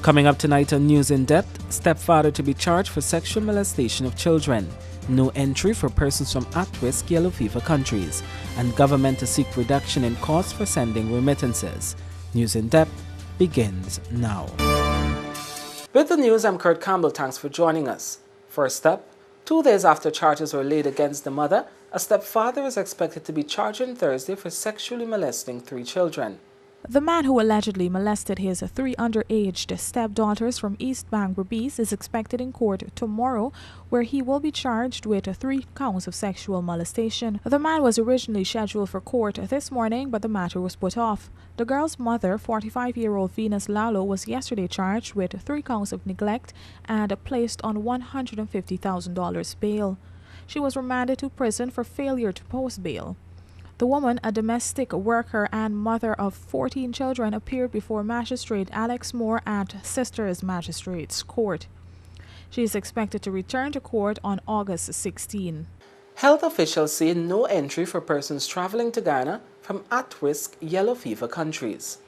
Coming up tonight on News in Depth, stepfather to be charged for sexual molestation of children. No entry for persons from at-risk yellow fever countries. And government to seek reduction in costs for sending remittances. News in Depth begins now. With the news, I'm Kurt Campbell. Thanks for joining us. First up, 2 days after charges were laid against the mother, a stepfather is expected to be charged on Thursday for sexually molesting 3 children. The man who allegedly molested his 3 underage stepdaughters from East Bank Berbice is expected in court tomorrow, where he will be charged with 3 counts of sexual molestation. The man was originally scheduled for court this morning, but the matter was put off. The girl's mother, 45-year-old Venus Lalo, was yesterday charged with 3 counts of neglect and placed on $150,000 bail. She was remanded to prison for failure to post bail. The woman, a domestic worker and mother of 14 children, appeared before Magistrate Alex Moore at Sisters Magistrates Court. She is expected to return to court on August 16. Health officials say no entry for persons traveling to Ghana from at-risk yellow fever countries.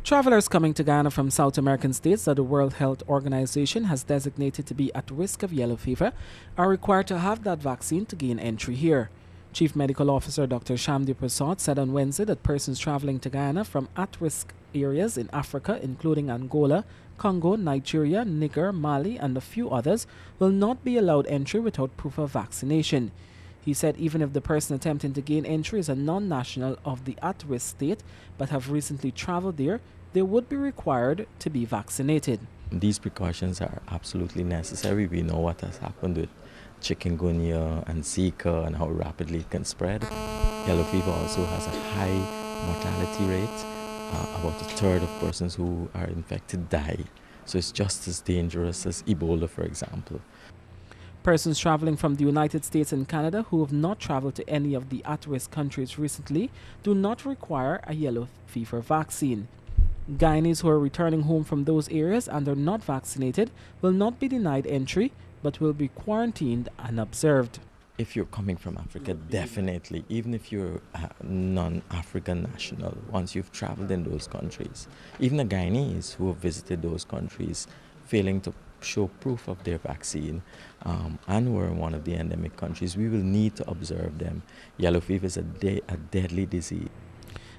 Travelers coming to Ghana from South American states that the World Health Organization has designated to be at risk of yellow fever are required to have that vaccine to gain entry here. Chief Medical Officer Dr. Shamdi Prasad said on Wednesday that persons traveling to Ghana from at-risk areas in Africa, including Angola, Congo, Nigeria, Niger, Mali, and a few others, will not be allowed entry without proof of vaccination. He said even if the person attempting to gain entry is a non-national of the at-risk state but have recently traveled there, they would be required to be vaccinated. These precautions are absolutely necessary. We know what has happened with chikungunya and Zika and how rapidly it can spread. Yellow fever also has a high mortality rate. About a third of persons who are infected die. So it's just as dangerous as Ebola, for example. Persons traveling from the United States and Canada who have not traveled to any of the at-risk countries recently do not require a yellow fever vaccine. Guyanese who are returning home from those areas and are not vaccinated will not be denied entry, but will be quarantined and observed. If you're coming from Africa, definitely, even if you're a non-African national, once you've traveled in those countries, even the Guyanese who have visited those countries, failing to show proof of their vaccine, and were in one of the endemic countries, we will need to observe them. Yellow fever is a deadly disease.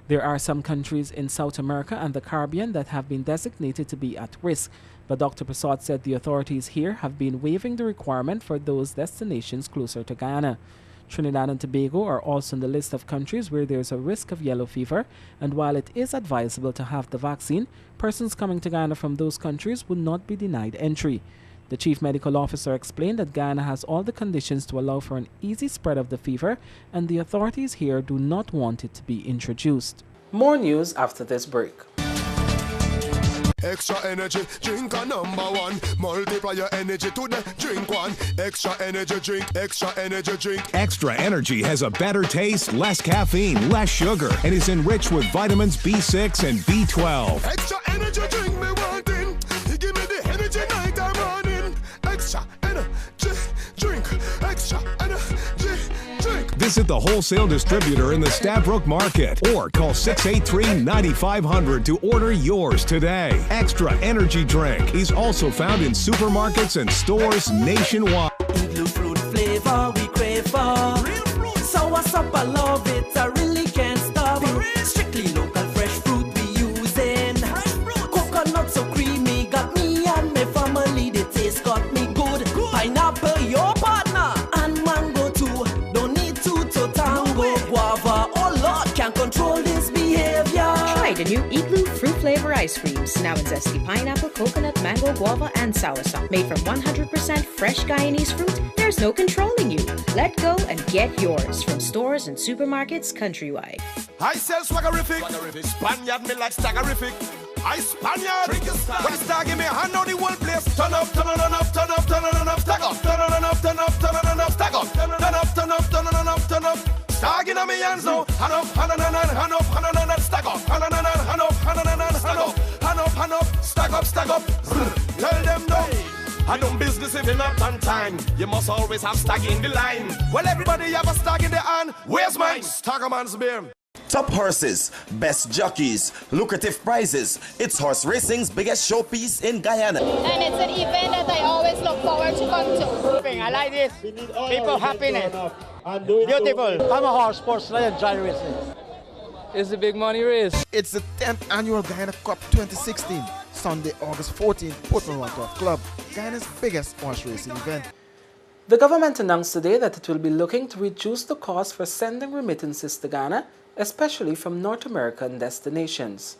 There are some countries in South America and the Caribbean that have been designated to be at risk, but Dr. Prasad said the authorities here have been waiving the requirement for those destinations closer to Guyana. Trinidad and Tobago are also on the list of countries where there is a risk of yellow fever, and while it is advisable to have the vaccine, persons coming to Guyana from those countries would not be denied entry. The Chief Medical Officer explained that Guyana has all the conditions to allow for an easy spread of the fever, and the authorities here do not want it to be introduced. More news after this break. Extra energy, drink a #1. Multiply your energy to the drink one. Extra energy drink, extra energy drink. Extra Energy has a better taste, less caffeine, less sugar, and is enriched with vitamins B6 and B12. Extra energy drink me wanting. You give me the energy night and morning. Extra energy drink, extra energy drink. Visit the wholesale distributor in the Stabrook Market or call 683-9500 to order yours today. Extra Energy Drink is also found in supermarkets and stores nationwide. Blue fruit flavor we crave for. Real fruit. So what's up? I love it. I really can't stop. Strictly local fresh fruit we using. Coconut so creamy, got me and my family. The taste got me good. Pineapple, your partner, and mango too. Don't need to tango. Guava, oh Lord, can't control this behavior. Try the new Igloo fruit flavor ice creams, now in zesty pineapple, coconut, mango, guava, and soursop. Made from 100% fresh Guyanese fruit, there's no controlling you. Let go and get yours from stores and supermarkets countrywide. I sell swaggerific. Spaniard me like staggerific. I Spaniard. When the star give me a hand on the whole place. Turn up, turn on up, turn up, turn on up, stack up. Turn on up, turn up, turn on up, stack up. Turn up, turn up, turn on up, turn up. Stag in me hands now. Hand up, hand on, hand up, hand up, stack up. Hand on, hand up, hand on, stack up. Hand up, stack up. Tell them no. I don't business if you're not on time. You must always have stag in the line. Well, everybody have a stag in the hand. Where's mine? Staggerman's beer. Top horses, best jockeys, lucrative prizes. It's horse racing's biggest showpiece in Guyana. And it's an event that I always look forward to come to. I like this. People happiness. Beautiful. I'm a horse sportsman and enjoy racing. It's a big money race. It's the 10th annual Guyana Cup 2016. Sunday, August 14th, Port Morant Golf Club, Guyana's biggest horse racing event. The government announced today that it will be looking to reduce the cost for sending remittances to Ghana, especially from North American destinations.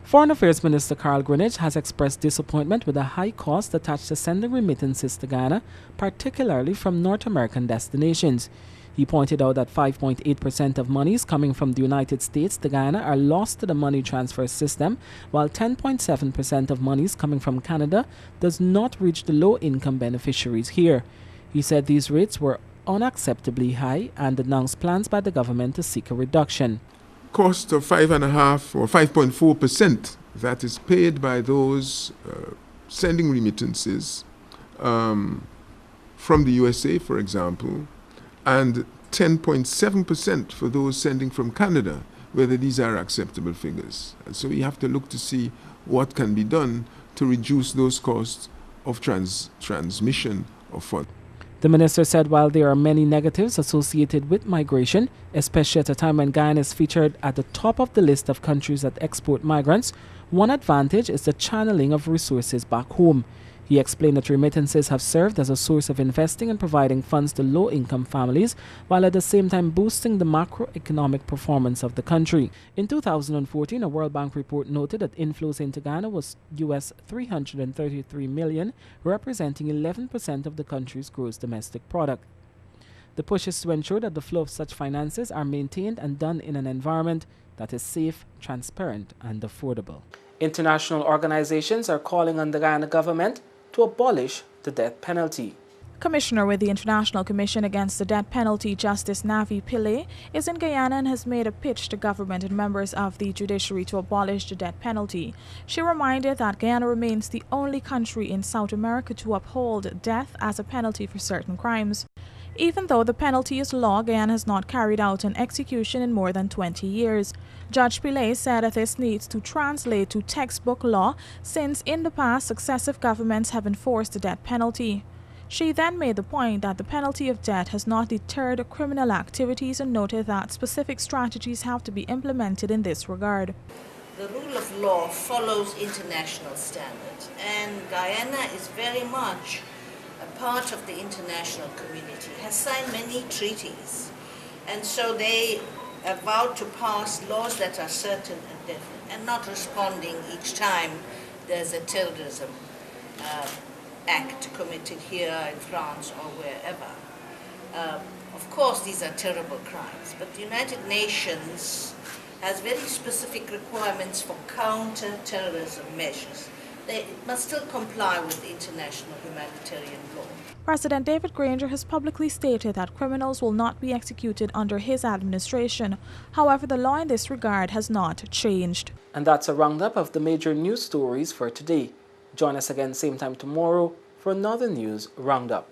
Foreign Affairs Minister Carl Greenidge has expressed disappointment with the high cost attached to sending remittances to Ghana, particularly from North American destinations. He pointed out that 5.8% of monies coming from the United States to Ghana are lost to the money transfer system, while 10.7% of monies coming from Canada does not reach the low-income beneficiaries here. He said these rates were unacceptably high and announced plans by the government to seek a reduction. Cost of 5.5% or 5.4% that is paid by those sending remittances from the USA, for example, and 10.7% for those sending from Canada, whether these are acceptable figures. And so we have to look to see what can be done to reduce those costs of transmission of funds. The minister said while there are many negatives associated with migration, especially at a time when Guyana is featured at the top of the list of countries that export migrants, one advantage is the channeling of resources back home. He explained that remittances have served as a source of investing and providing funds to low-income families, while at the same time boosting the macroeconomic performance of the country. In 2014, a World Bank report noted that inflows into Ghana was US $333 million, representing 11% of the country's gross domestic product. The push is to ensure that the flow of such finances are maintained and done in an environment that is safe, transparent, and affordable. International organizations are calling on the Guyana government to abolish the death penalty. Commissioner with the International Commission Against the Death Penalty, Justice Navi Pillay, is in Guyana and has made a pitch to government and members of the judiciary to abolish the death penalty. She reminded that Guyana remains the only country in South America to uphold death as a penalty for certain crimes. Even though the penalty is law, Guyana has not carried out an execution in more than 20 years. Judge Pillay said that this needs to translate to textbook law since in the past successive governments have enforced the death penalty. She then made the point that the penalty of death has not deterred criminal activities and noted that specific strategies have to be implemented in this regard. The rule of law follows international standards, and Guyana is very much a part of the international community, has signed many treaties, and so they have vowed to pass laws that are certain and definite and not responding each time there's a terrorism act committed here in France or wherever. Of course, these are terrible crimes, but the United Nations has very specific requirements for counter-terrorism measures. They must still comply with international humanitarian law. President David Granger has publicly stated that criminals will not be executed under his administration. However, the law in this regard has not changed. And that's a roundup of the major news stories for today. Join us again same time tomorrow for another news roundup.